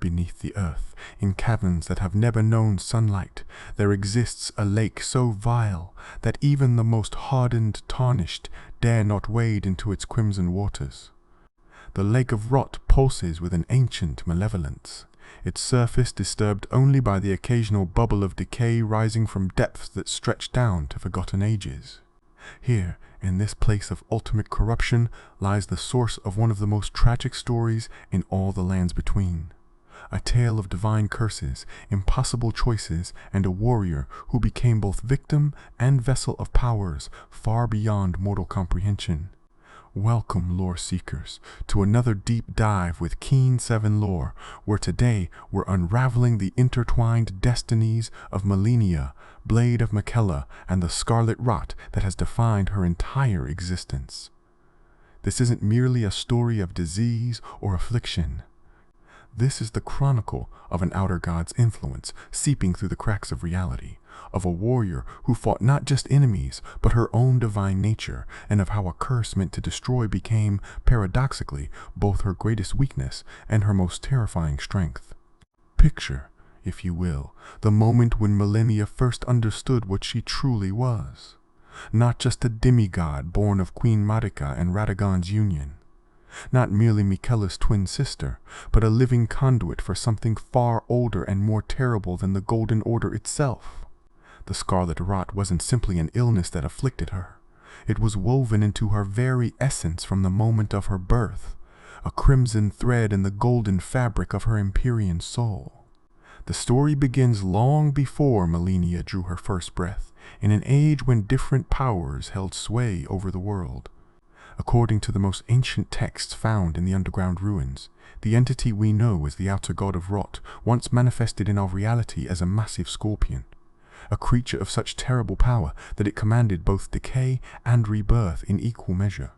beneath the earth, in caverns that have never known sunlight, there exists a lake so vile that even the most hardened, tarnished, dare not wade into its crimson waters. The lake of rot pulses with an ancient malevolence, its surface disturbed only by the occasional bubble of decay rising from depths that stretch down to forgotten ages. Here, in this place of ultimate corruption, lies the source of one of the most tragic stories in all the lands between. A tale of divine curses, impossible choices, and a warrior who became both victim and vessel of powers far beyond mortal comprehension. Welcome, lore seekers, to another deep dive with Keen 7 Lore, where today we're unraveling the intertwined destinies of Malenia, Blade of Miquella, and the Scarlet Rot that has defined her entire existence. This isn't merely a story of disease or affliction. This is the chronicle of an outer god's influence seeping through the cracks of reality, of a warrior who fought not just enemies, but her own divine nature, and of how a curse meant to destroy became, paradoxically, both her greatest weakness and her most terrifying strength. Picture, if you will, the moment when Malenia first understood what she truly was. Not just a demigod born of Queen Marika and Radagon's union. Not merely Miquella's twin sister, but a living conduit for something far older and more terrible than the Golden Order itself. The Scarlet Rot wasn't simply an illness that afflicted her. It was woven into her very essence from the moment of her birth, a crimson thread in the golden fabric of her Empyrean soul. The story begins long before Malenia drew her first breath, in an age when different powers held sway over the world. According to the most ancient texts found in the underground ruins, the entity we know as the outer god of rot once manifested in our reality as a massive scorpion, a creature of such terrible power that it commanded both decay and rebirth in equal measure.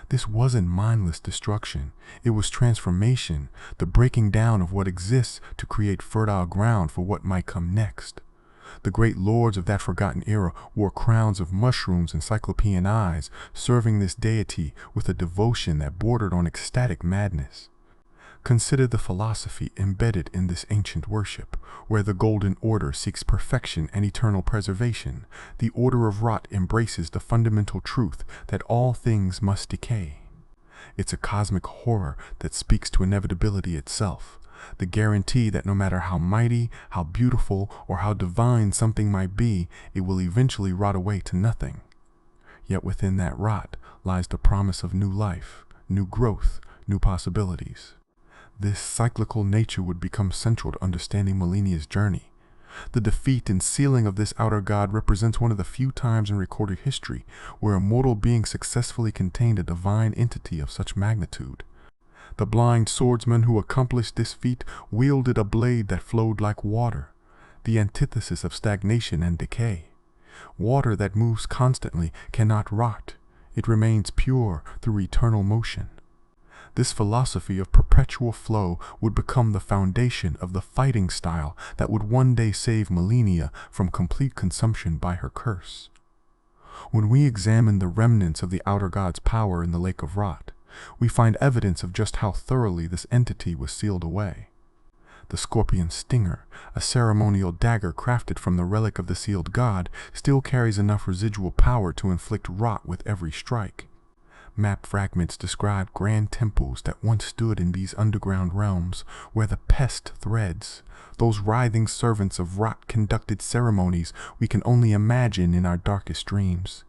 This wasn't mindless destruction, it was transformation, the breaking down of what exists to create fertile ground for what might come next. The great lords of that forgotten era wore crowns of mushrooms and cyclopean eyes, serving this deity with a devotion that bordered on ecstatic madness. Consider the philosophy embedded in this ancient worship, where the Golden Order seeks perfection and eternal preservation. The Order of Rot embraces the fundamental truth that all things must decay. It's a cosmic horror that speaks to inevitability itself. The guarantee that no matter how mighty, how beautiful, or how divine something might be, it will eventually rot away to nothing. Yet within that rot lies the promise of new life, new growth, new possibilities. This cyclical nature would become central to understanding Malenia's journey. The defeat and sealing of this outer god represents one of the few times in recorded history where a mortal being successfully contained a divine entity of such magnitude. The blind swordsman who accomplished this feat wielded a blade that flowed like water, the antithesis of stagnation and decay. Water that moves constantly cannot rot. It remains pure through eternal motion. This philosophy of perpetual flow would become the foundation of the fighting style that would one day save Malenia from complete consumption by her curse. When we examine the remnants of the outer god's power in the Lake of Rot, we find evidence of just how thoroughly this entity was sealed away. The scorpion stinger, a ceremonial dagger crafted from the relic of the sealed god, still carries enough residual power to inflict rot with every strike. Map fragments describe grand temples that once stood in these underground realms where the pest threads. Those writhing servants of rot conducted ceremonies we can only imagine in our darkest dreams.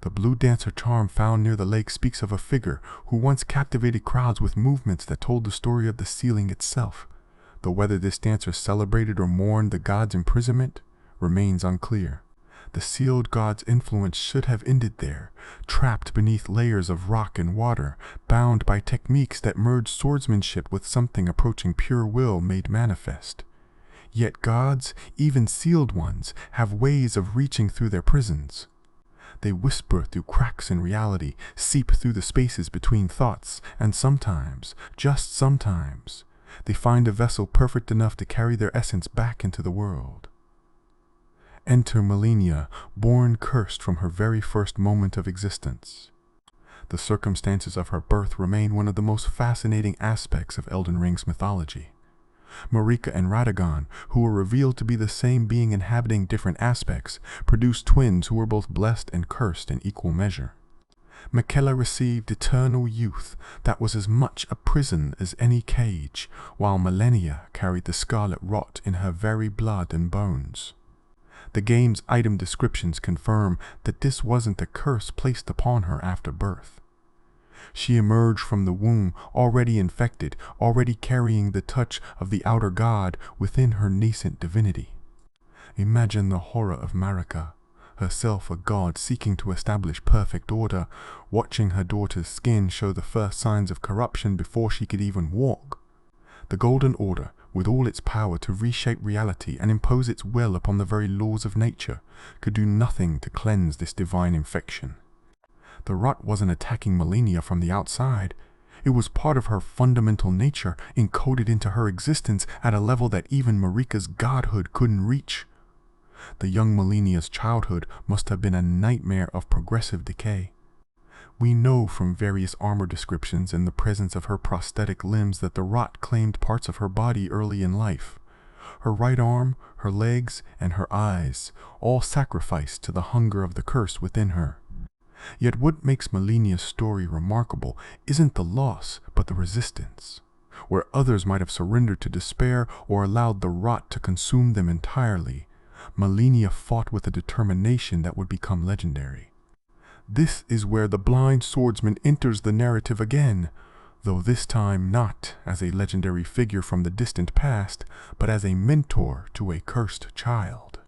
The blue dancer charm found near the lake speaks of a figure who once captivated crowds with movements that told the story of the sealing itself. Though whether this dancer celebrated or mourned the god's imprisonment remains unclear. The sealed god's influence should have ended there, trapped beneath layers of rock and water, bound by techniques that merged swordsmanship with something approaching pure will made manifest. Yet gods, even sealed ones, have ways of reaching through their prisons. They whisper through cracks in reality, seep through the spaces between thoughts, and sometimes, just sometimes, they find a vessel perfect enough to carry their essence back into the world. Enter Malenia, born cursed from her very first moment of existence. The circumstances of her birth remain one of the most fascinating aspects of Elden Ring's mythology. Marika and Radagon, who were revealed to be the same being inhabiting different aspects, produced twins who were both blessed and cursed in equal measure. Miquella received eternal youth that was as much a prison as any cage, while Malenia carried the scarlet rot in her very blood and bones. The game's item descriptions confirm that this wasn't a curse placed upon her after birth. She emerged from the womb already infected, already carrying the touch of the outer god within her nascent divinity. Imagine the horror of Marika, herself a god seeking to establish perfect order, watching her daughter's skin show the first signs of corruption before she could even walk. The Golden Order, with all its power to reshape reality and impose its will upon the very laws of nature, could do nothing to cleanse this divine infection. The rot wasn't attacking Malenia from the outside. It was part of her fundamental nature, encoded into her existence at a level that even Marika's godhood couldn't reach. The young Malenia's childhood must have been a nightmare of progressive decay. We know from various armor descriptions and the presence of her prosthetic limbs that the rot claimed parts of her body early in life. Her right arm, her legs, and her eyes, all sacrificed to the hunger of the curse within her. Yet what makes Malenia's story remarkable isn't the loss, but the resistance. Where others might have surrendered to despair or allowed the rot to consume them entirely, Malenia fought with a determination that would become legendary. This is where the blind swordsman enters the narrative again, though this time not as a legendary figure from the distant past, but as a mentor to a cursed child.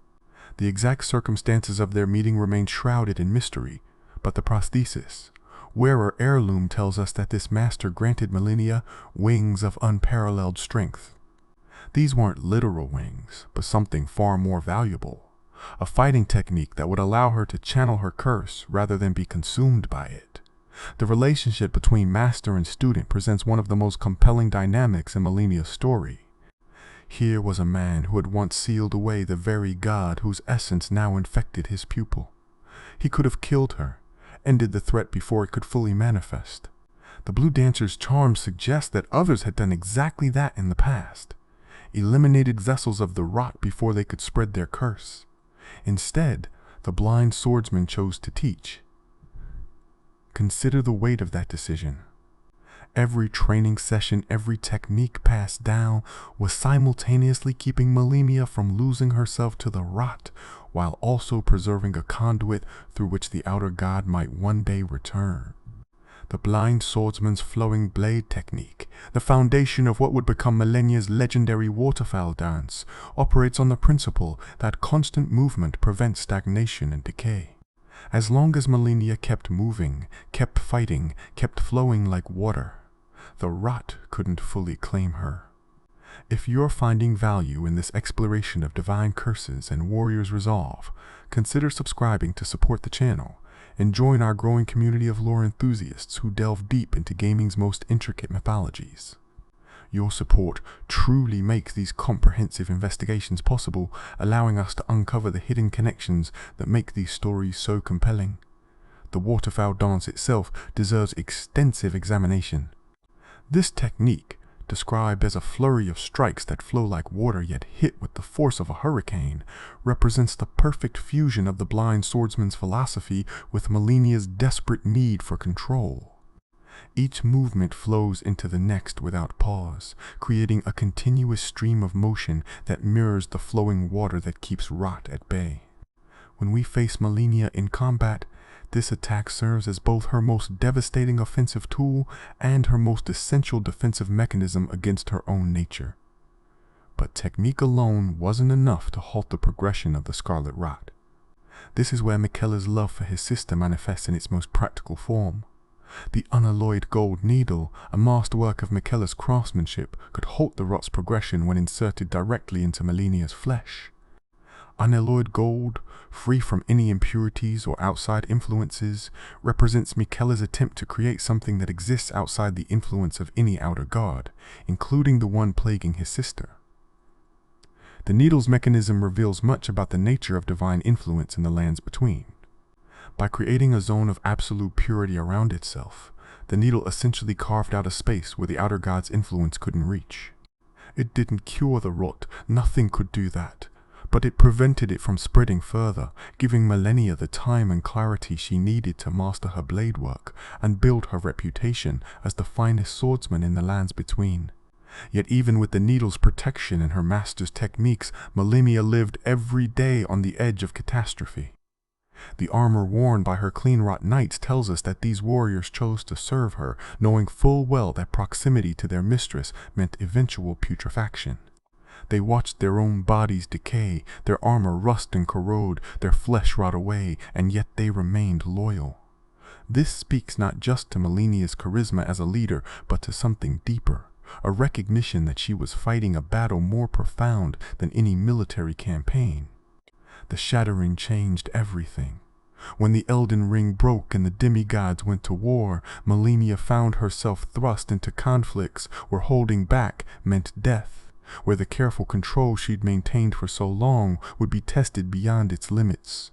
The exact circumstances of their meeting remain shrouded in mystery, but the prosthesis, wearer heirloom, tells us that this master granted Malenia wings of unparalleled strength. These weren't literal wings, but something far more valuable, a fighting technique that would allow her to channel her curse rather than be consumed by it. The relationship between master and student presents one of the most compelling dynamics in Malenia's story. Here was a man who had once sealed away the very god whose essence now infected his pupil. He could have killed her, ended the threat before it could fully manifest. The Blue Dancer's charm suggests that others had done exactly that in the past, eliminated vessels of the rot before they could spread their curse. Instead, the blind swordsman chose to teach. Consider the weight of that decision. Every training session, every technique passed down was simultaneously keeping Malenia from losing herself to the rot, while also preserving a conduit through which the outer god might one day return. The blind swordsman's flowing blade technique, the foundation of what would become Malenia's legendary Waterfowl dance, operates on the principle that constant movement prevents stagnation and decay. As long as Malenia kept moving, kept fighting, kept flowing like water, the rot couldn't fully claim her. If you're finding value in this exploration of divine curses and warriors' resolve, consider subscribing to support the channel and join our growing community of lore enthusiasts who delve deep into gaming's most intricate mythologies. Your support truly makes these comprehensive investigations possible, allowing us to uncover the hidden connections that make these stories so compelling. The Waterfowl dance itself deserves extensive examination. This technique, described as a flurry of strikes that flow like water yet hit with the force of a hurricane, represents the perfect fusion of the blind swordsman's philosophy with Malenia's desperate need for control. Each movement flows into the next without pause, creating a continuous stream of motion that mirrors the flowing water that keeps rot at bay. When we face Malenia in combat, this attack serves as both her most devastating offensive tool and her most essential defensive mechanism against her own nature. But technique alone wasn't enough to halt the progression of the Scarlet Rot. This is where Miquella's love for his sister manifests in its most practical form. The unalloyed gold needle, a masterwork of Miquella's craftsmanship, could halt the rot's progression when inserted directly into Malenia's flesh. Unalloyed gold, free from any impurities or outside influences, represents Miquella's attempt to create something that exists outside the influence of any outer god, including the one plaguing his sister. The needle's mechanism reveals much about the nature of divine influence in the lands between. By creating a zone of absolute purity around itself, the needle essentially carved out a space where the outer god's influence couldn't reach. It didn't cure the rot, nothing could do that. But it prevented it from spreading further, giving Malenia the time and clarity she needed to master her blade work and build her reputation as the finest swordsman in the lands between. Yet even with the needle's protection and her master's techniques, Malenia lived every day on the edge of catastrophe. The armor worn by her Cleanrot knights tells us that these warriors chose to serve her, knowing full well that proximity to their mistress meant eventual putrefaction. They watched their own bodies decay, their armor rust and corrode, their flesh rot away, and yet they remained loyal. This speaks not just to Malenia's charisma as a leader, but to something deeper, a recognition that she was fighting a battle more profound than any military campaign. The shattering changed everything. When the Elden Ring broke and the demigods went to war, Malenia found herself thrust into conflicts where holding back meant death, where the careful control she'd maintained for so long would be tested beyond its limits.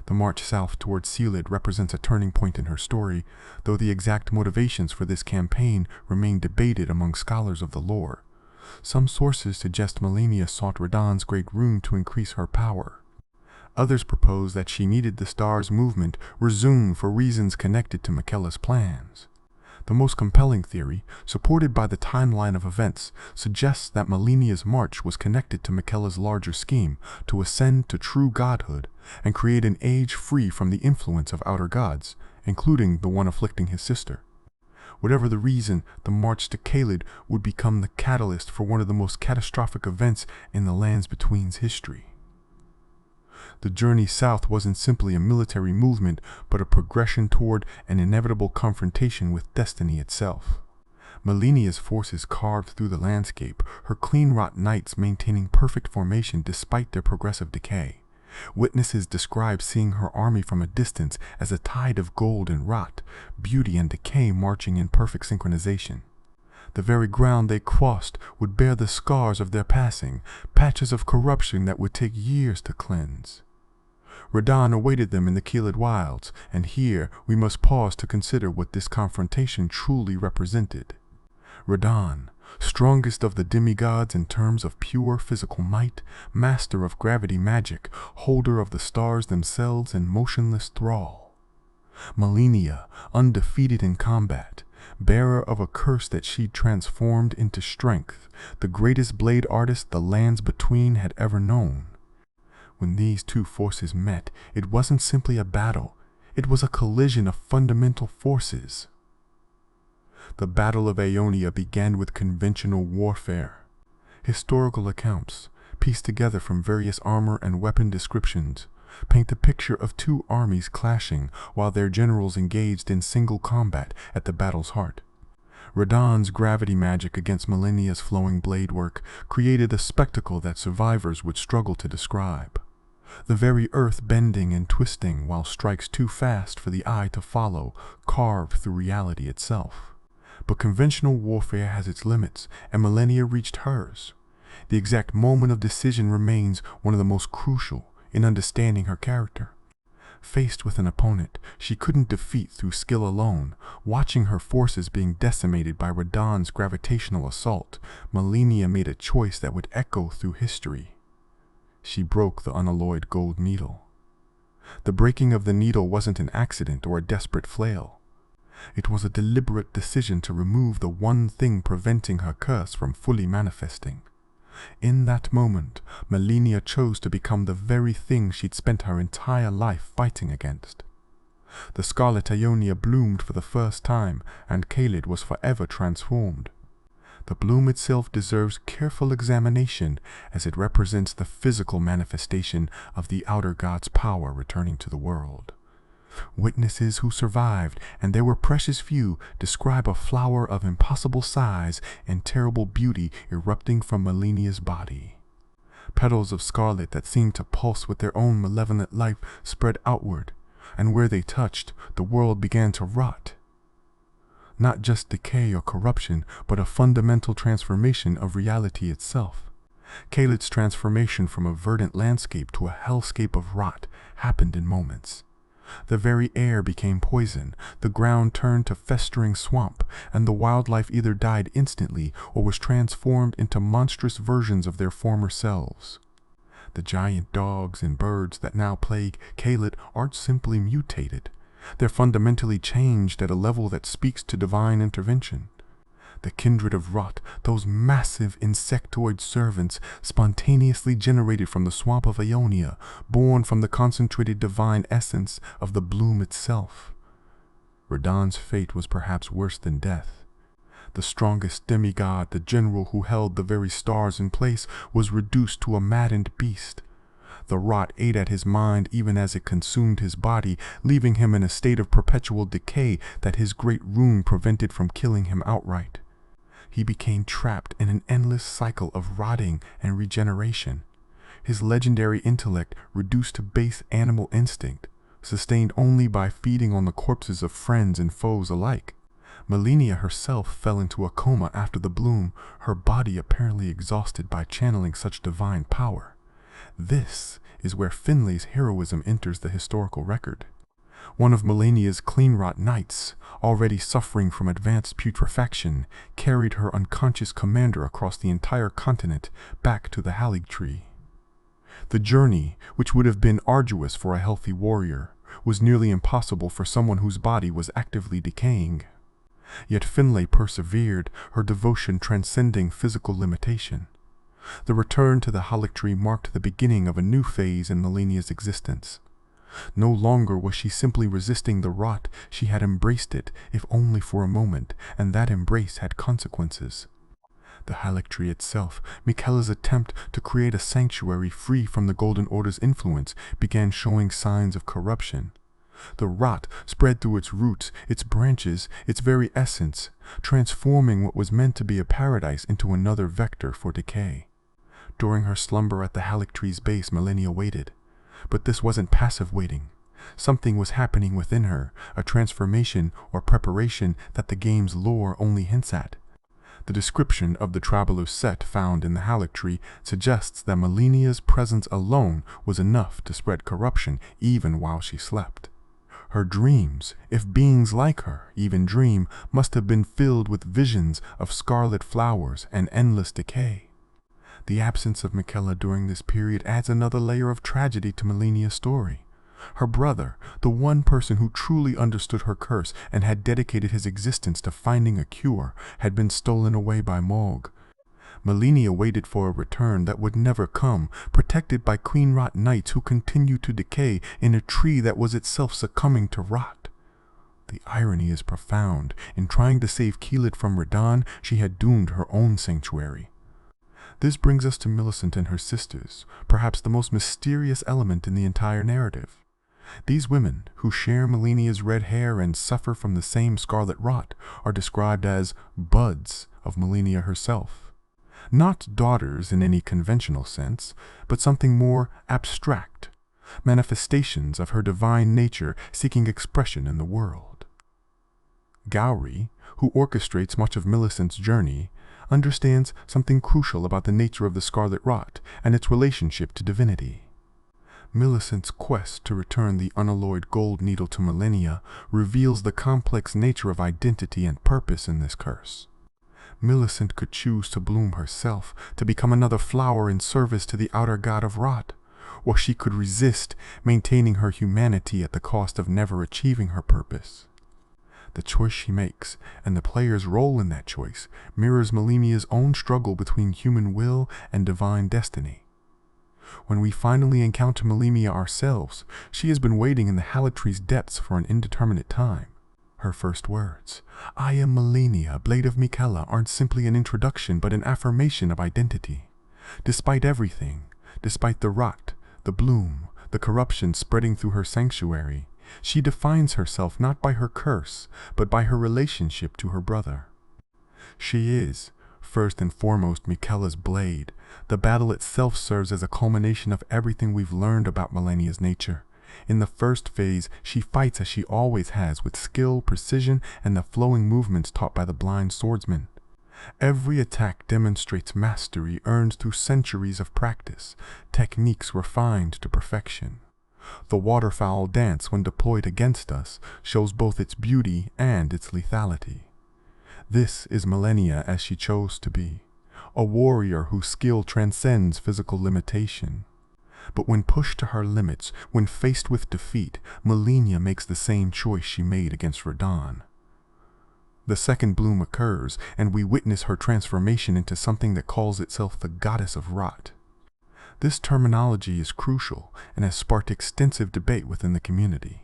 The march south towards Caelid represents a turning point in her story, though the exact motivations for this campaign remain debated among scholars of the lore. Some sources suggest Malenia sought Radahn's great rune to increase her power. Others propose that she needed the star's movement resumed for reasons connected to Miquella's plans. The most compelling theory, supported by the timeline of events, suggests that Malenia's march was connected to Miquella's larger scheme to ascend to true godhood and create an age free from the influence of outer gods, including the one afflicting his sister. Whatever the reason, the march to Caelid would become the catalyst for one of the most catastrophic events in the Lands Between's history. The journey south wasn't simply a military movement, but a progression toward an inevitable confrontation with destiny itself. Malenia's forces carved through the landscape, her Cleanrot knights maintaining perfect formation despite their progressive decay. Witnesses describe seeing her army from a distance as a tide of gold and rot, beauty and decay marching in perfect synchronization. The very ground they crossed would bear the scars of their passing, patches of corruption that would take years to cleanse. Radahn awaited them in the Caelid wilds, and here we must pause to consider what this confrontation truly represented. Radahn, strongest of the demigods in terms of pure physical might, master of gravity magic, holder of the stars themselves in motionless thrall. Malenia, undefeated in combat, bearer of a curse that she'd transformed into strength, the greatest blade artist the Lands Between had ever known. When these two forces met, it wasn't simply a battle, it was a collision of fundamental forces. The Battle of Aeonia began with conventional warfare. Historical accounts, pieced together from various armor and weapon descriptions, paint the picture of two armies clashing while their generals engaged in single combat at the battle's heart. Radahn's gravity magic against Malenia's flowing blade work created a spectacle that survivors would struggle to describe. The very earth bending and twisting while strikes too fast for the eye to follow, carved through reality itself. But conventional warfare has its limits, and Malenia reached hers. The exact moment of decision remains one of the most crucial in understanding her character. Faced with an opponent she couldn't defeat through skill alone, watching her forces being decimated by Radahn's gravitational assault, Malenia made a choice that would echo through history. She broke the unalloyed gold needle. The breaking of the needle wasn't an accident or a desperate flail. It was a deliberate decision to remove the one thing preventing her curse from fully manifesting. In that moment, Malenia chose to become the very thing she'd spent her entire life fighting against. The Scarlet Aeonia bloomed for the first time, and Caelid was forever transformed. The bloom itself deserves careful examination, as it represents the physical manifestation of the outer god's power returning to the world. Witnesses who survived, and there were precious few, describe a flower of impossible size and terrible beauty erupting from Malenia's body. Petals of scarlet that seemed to pulse with their own malevolent life spread outward, and where they touched, the world began to rot. Not just decay or corruption, but a fundamental transformation of reality itself. Caelid's transformation from a verdant landscape to a hellscape of rot happened in moments. The very air became poison, the ground turned to festering swamp, and the wildlife either died instantly or was transformed into monstrous versions of their former selves. The giant dogs and birds that now plague Caelid aren't simply mutated. They're fundamentally changed at a level that speaks to divine intervention. The kindred of rot, those massive insectoid servants spontaneously generated from the swamp of Aeonia, born from the concentrated divine essence of the bloom itself. Radahn's fate was perhaps worse than death. The strongest demigod, the general who held the very stars in place, was reduced to a maddened beast. The rot ate at his mind even as it consumed his body, leaving him in a state of perpetual decay that his great rune prevented from killing him outright. He became trapped in an endless cycle of rotting and regeneration. His legendary intellect reduced to base animal instinct, sustained only by feeding on the corpses of friends and foes alike. Malenia herself fell into a coma after the bloom, her body apparently exhausted by channeling such divine power. This is where Finlay's heroism enters the historical record. One of Malenia's Cleanrot knights, already suffering from advanced putrefaction, carried her unconscious commander across the entire continent back to the Halig Tree. The journey, which would have been arduous for a healthy warrior, was nearly impossible for someone whose body was actively decaying. Yet Finlay persevered, her devotion transcending physical limitation. The return to the Halig Tree marked the beginning of a new phase in Malenia's existence. No longer was she simply resisting the rot, she had embraced it, if only for a moment, and that embrace had consequences. The Halig Tree itself, Miquella's attempt to create a sanctuary free from the Golden Order's influence, began showing signs of corruption. The rot spread through its roots, its branches, its very essence, transforming what was meant to be a paradise into another vector for decay. During her slumber at the Halig Tree's base, Malenia waited. But this wasn't passive waiting. Something was happening within her, a transformation or preparation that the game's lore only hints at. The description of the traveler's set found in the Halig Tree suggests that Malenia's presence alone was enough to spread corruption even while she slept. Her dreams, if beings like her even dream, must have been filled with visions of scarlet flowers and endless decay. The absence of Miquella during this period adds another layer of tragedy to Malenia's story. Her brother, the one person who truly understood her curse and had dedicated his existence to finding a cure, had been stolen away by Morg. Malenia waited for a return that would never come, protected by Cleanrot knights who continued to decay in a tree that was itself succumbing to rot. The irony is profound. In trying to save Caelid from Radahn, she had doomed her own sanctuary. This brings us to Millicent and her sisters, perhaps the most mysterious element in the entire narrative. These women, who share Malenia's red hair and suffer from the same scarlet rot, are described as buds of Malenia herself. Not daughters in any conventional sense, but something more abstract, manifestations of her divine nature seeking expression in the world. Gowry, who orchestrates much of Millicent's journey, understands something crucial about the nature of the scarlet rot and its relationship to divinity. Millicent's quest to return the unalloyed gold needle to Malenia reveals the complex nature of identity and purpose in this curse. Millicent could choose to bloom herself, to become another flower in service to the outer god of rot, or she could resist, maintaining her humanity at the cost of never achieving her purpose. The choice she makes, and the player's role in that choice, mirrors Malenia's own struggle between human will and divine destiny. When we finally encounter Malenia ourselves, she has been waiting in the Halig Tree's depths for an indeterminate time. Her first words, "I am Malenia, Blade of Miquella," aren't simply an introduction but an affirmation of identity. Despite everything, despite the rot, the bloom, the corruption spreading through her sanctuary, she defines herself not by her curse, but by her relationship to her brother. She is, first and foremost, Miquella's blade. The battle itself serves as a culmination of everything we've learned about Malenia's nature. In the first phase, she fights as she always has, with skill, precision, and the flowing movements taught by the blind swordsman. Every attack demonstrates mastery earned through centuries of practice, techniques refined to perfection. The waterfowl dance, when deployed against us, shows both its beauty and its lethality. This is Malenia as she chose to be, a warrior whose skill transcends physical limitation. But when pushed to her limits, when faced with defeat, Malenia makes the same choice she made against Radahn. The second bloom occurs, and we witness her transformation into something that calls itself the Goddess of Rot. This terminology is crucial and has sparked extensive debate within the community.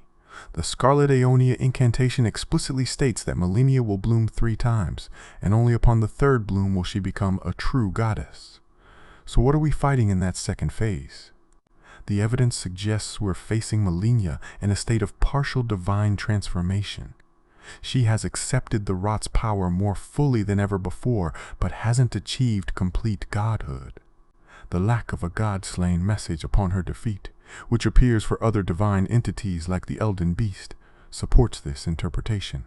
The Scarlet Aeonia incantation explicitly states that Malenia will bloom 3 times, and only upon the 3rd bloom will she become a true goddess. So what are we fighting in that second phase? The evidence suggests we're facing Malenia in a state of partial divine transformation. She has accepted the Rot's power more fully than ever before, but hasn't achieved complete godhood. The lack of a god-slain message upon her defeat, which appears for other divine entities like the Elden Beast, supports this interpretation.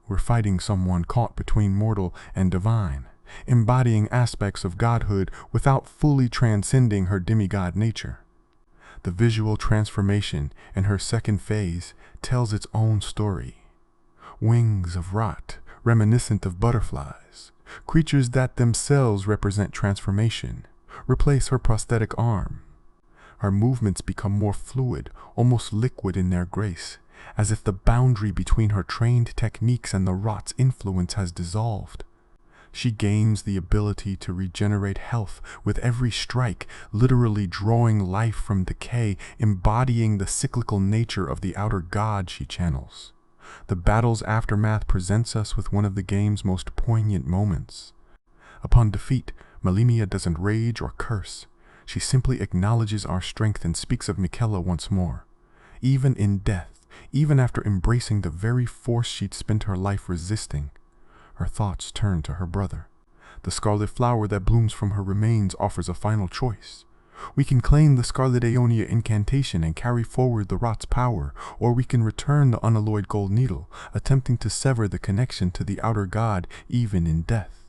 We're fighting someone caught between mortal and divine, embodying aspects of godhood without fully transcending her demigod nature. The visual transformation in her second phase tells its own story. Wings of rot, reminiscent of butterflies, creatures that themselves represent transformation, replace her prosthetic arm. Her movements become more fluid, almost liquid in their grace, as if the boundary between her trained techniques and the Rot's influence has dissolved. She gains the ability to regenerate health with every strike, literally drawing life from decay, embodying the cyclical nature of the outer god she channels. The battle's aftermath presents us with one of the game's most poignant moments. Upon defeat, Malenia doesn't rage or curse. She simply acknowledges our strength and speaks of Miquella once more. Even in death, even after embracing the very force she'd spent her life resisting, her thoughts turn to her brother. The scarlet flower that blooms from her remains offers a final choice. We can claim the Scarlet Aeonia incantation and carry forward the Rot's power, or we can return the unalloyed gold needle, attempting to sever the connection to the outer god even in death.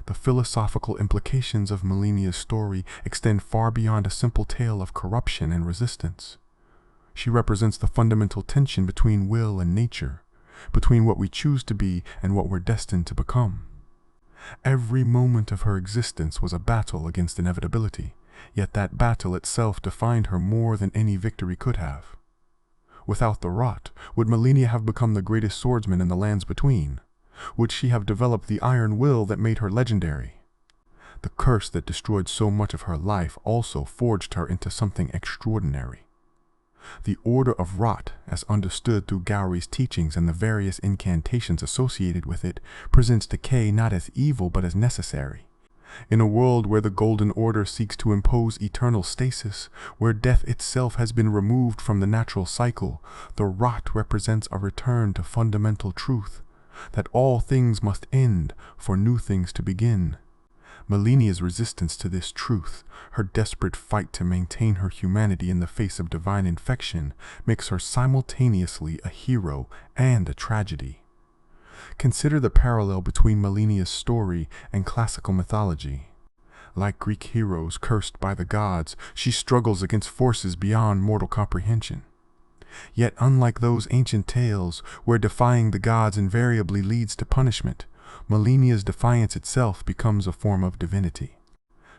The philosophical implications of Malenia's story extend far beyond a simple tale of corruption and resistance. She represents the fundamental tension between will and nature, between what we choose to be and what we're destined to become. Every moment of her existence was a battle against inevitability, yet that battle itself defined her more than any victory could have. Without the Rot, would Malenia have become the greatest swordsman in the lands between? Would she have developed the iron will that made her legendary? The curse that destroyed so much of her life also forged her into something extraordinary. The Order of Rot, as understood through Gowry's teachings and the various incantations associated with it, presents decay not as evil but as necessary. In a world where the Golden Order seeks to impose eternal stasis, where death itself has been removed from the natural cycle, the Rot represents a return to fundamental truth, that all things must end for new things to begin. Malenia's resistance to this truth, her desperate fight to maintain her humanity in the face of divine infection, makes her simultaneously a hero and a tragedy. Consider the parallel between Malenia's story and classical mythology. Like Greek heroes cursed by the gods, she struggles against forces beyond mortal comprehension. Yet unlike those ancient tales, where defying the gods invariably leads to punishment, Malenia's defiance itself becomes a form of divinity.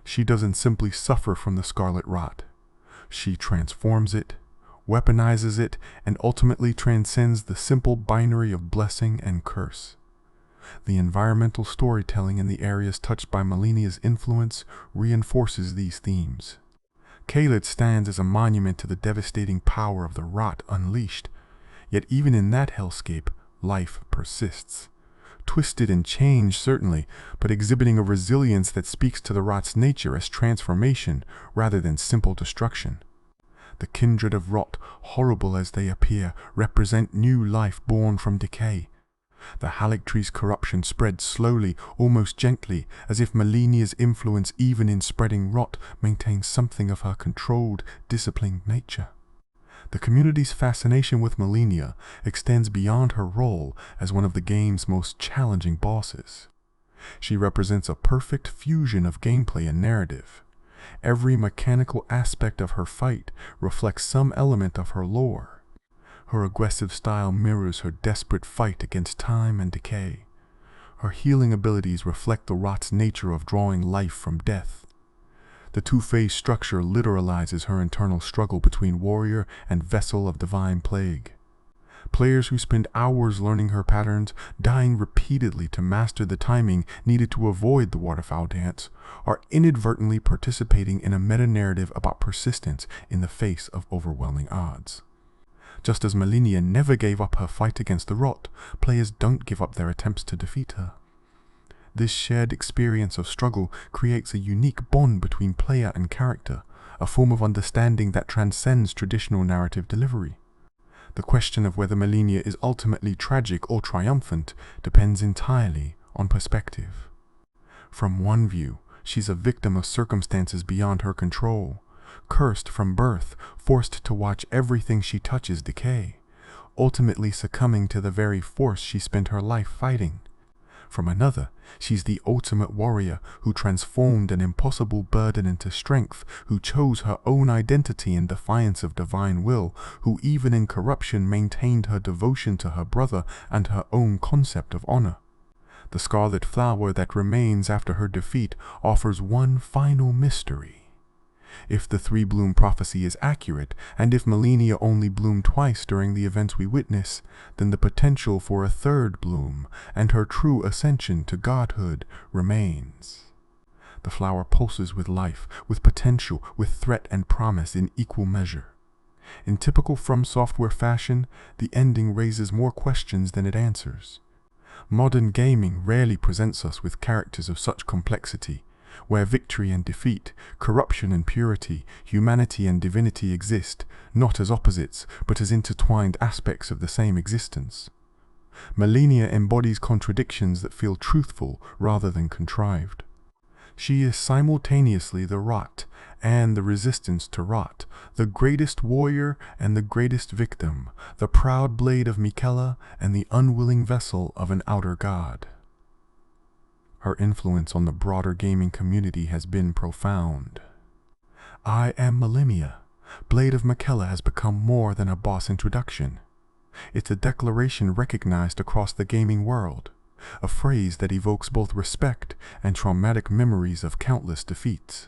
She doesn't simply suffer from the Scarlet Rot. She transforms it, weaponizes it, and ultimately transcends the simple binary of blessing and curse. The environmental storytelling in the areas touched by Malenia's influence reinforces these themes. Caelid stands as a monument to the devastating power of the Rot unleashed, yet even in that hellscape, life persists. Twisted and changed, certainly, but exhibiting a resilience that speaks to the Rot's nature as transformation rather than simple destruction. The kindred of Rot, horrible as they appear, represent new life born from decay. The Halictree's corruption spreads slowly, almost gently, as if Malenia's influence even in spreading Rot maintains something of her controlled, disciplined nature. The community's fascination with Malenia extends beyond her role as one of the game's most challenging bosses. She represents a perfect fusion of gameplay and narrative. Every mechanical aspect of her fight reflects some element of her lore. Her aggressive style mirrors her desperate fight against time and decay. Her healing abilities reflect the rot's nature of drawing life from death. The two-phase structure literalizes her internal struggle between warrior and vessel of divine plague. Players who spend hours learning her patterns, dying repeatedly to master the timing needed to avoid the Waterfowl dance, are inadvertently participating in a meta-narrative about persistence in the face of overwhelming odds. Just as Malenia never gave up her fight against the rot, players don't give up their attempts to defeat her. This shared experience of struggle creates a unique bond between player and character, a form of understanding that transcends traditional narrative delivery. The question of whether Malenia is ultimately tragic or triumphant depends entirely on perspective. From one view, she's a victim of circumstances beyond her control, cursed from birth, forced to watch everything she touches decay, ultimately succumbing to the very force she spent her life fighting. From another, she's the ultimate warrior who transformed an impossible burden into strength, who chose her own identity in defiance of divine will, who even in corruption maintained her devotion to her brother and her own concept of honor. The scarlet flower that remains after her defeat offers one final mystery. If the three-bloom prophecy is accurate, and if Malenia only bloomed twice during the events we witness, then the potential for a third bloom and her true ascension to godhood remains. The flower pulses with life, with potential, with threat and promise in equal measure. In typical From Software fashion, the ending raises more questions than it answers. Modern gaming rarely presents us with characters of such complexity, where victory and defeat, corruption and purity, humanity and divinity exist, not as opposites, but as intertwined aspects of the same existence. Malenia embodies contradictions that feel truthful rather than contrived. She is simultaneously the rot and the resistance to rot, the greatest warrior and the greatest victim, the proud blade of Miquella and the unwilling vessel of an outer god. Her influence on the broader gaming community has been profound. I am Malenia. Blade of Miquella has become more than a boss introduction. It's a declaration recognized across the gaming world, a phrase that evokes both respect and traumatic memories of countless defeats.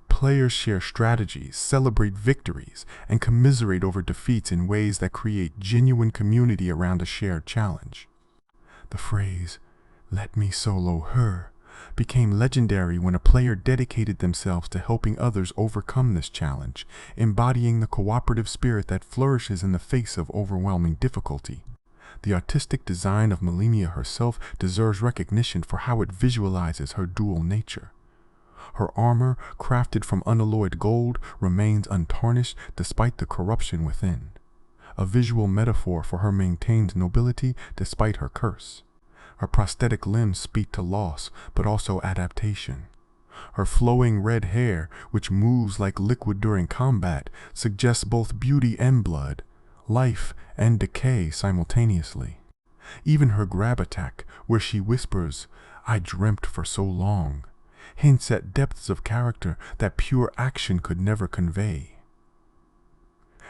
Players share strategies, celebrate victories, and commiserate over defeats in ways that create genuine community around a shared challenge. The phrase, "Let me solo her," became legendary when a player dedicated themselves to helping others overcome this challenge, embodying the cooperative spirit that flourishes in the face of overwhelming difficulty. The artistic design of Malenia herself deserves recognition for how it visualizes her dual nature. Her armor, crafted from unalloyed gold, remains untarnished despite the corruption within, a visual metaphor for her maintained nobility despite her curse. Her prosthetic limbs speak to loss, but also adaptation. Her flowing red hair, which moves like liquid during combat, suggests both beauty and blood, life and decay simultaneously. Even her grab attack, where she whispers, "I dreamt for so long," hints at depths of character that pure action could never convey.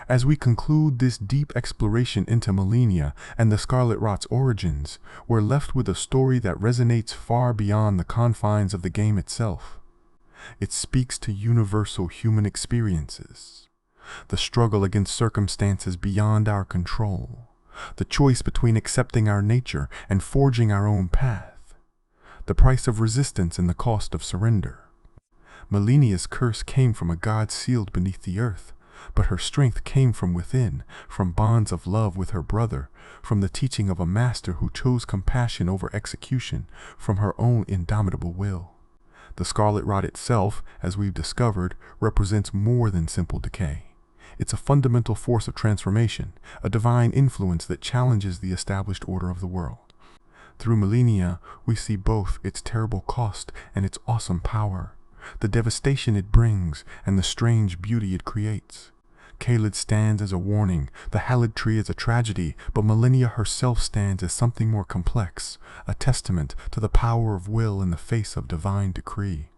As we conclude this deep exploration into Malenia and the Scarlet Rot's origins, we're left with a story that resonates far beyond the confines of the game itself. It speaks to universal human experiences, the struggle against circumstances beyond our control, the choice between accepting our nature and forging our own path, the price of resistance and the cost of surrender. Malenia's curse came from a god sealed beneath the earth, but her strength came from within, from bonds of love with her brother, from the teaching of a master who chose compassion over execution, from her own indomitable will. The Scarlet Rot itself, as we've discovered, represents more than simple decay. It's a fundamental force of transformation, a divine influence that challenges the established order of the world. Through Malenia, we see both its terrible cost and its awesome power, the devastation it brings and the strange beauty it creates. Caelid stands as a warning, the Caelid tree as a tragedy, but Malenia herself stands as something more complex, a testament to the power of will in the face of divine decree.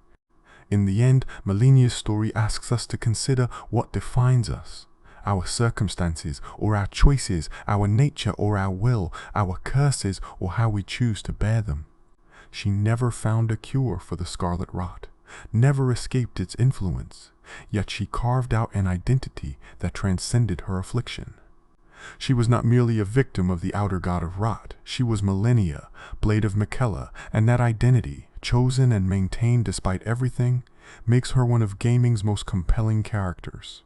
In the end, Malenia's story asks us to consider what defines us. Our circumstances or our choices, our nature or our will, our curses or how we choose to bear them. She never found a cure for the Scarlet Rot, never escaped its influence, yet she carved out an identity that transcended her affliction. She was not merely a victim of the outer god of rot, she was Malenia, blade of Miquella, and that identity, chosen and maintained despite everything, makes her one of gaming's most compelling characters.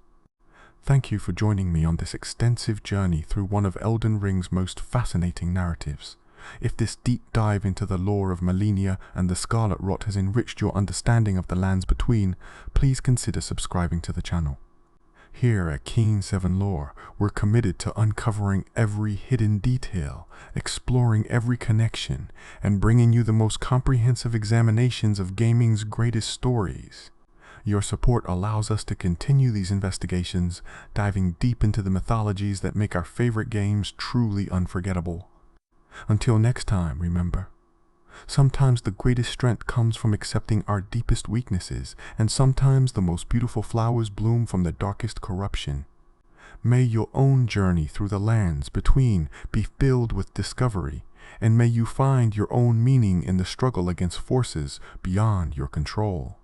Thank you for joining me on this extensive journey through one of Elden Ring's most fascinating narratives. If this deep dive into the lore of Malenia and the Scarlet Rot has enriched your understanding of the lands between, please consider subscribing to the channel. Here at Keen 7 Lore, we're committed to uncovering every hidden detail, exploring every connection, and bringing you the most comprehensive examinations of gaming's greatest stories. Your support allows us to continue these investigations, diving deep into the mythologies that make our favorite games truly unforgettable. Until next time, remember, sometimes the greatest strength comes from accepting our deepest weaknesses, and sometimes the most beautiful flowers bloom from the darkest corruption. May your own journey through the lands between be filled with discovery, and may you find your own meaning in the struggle against forces beyond your control.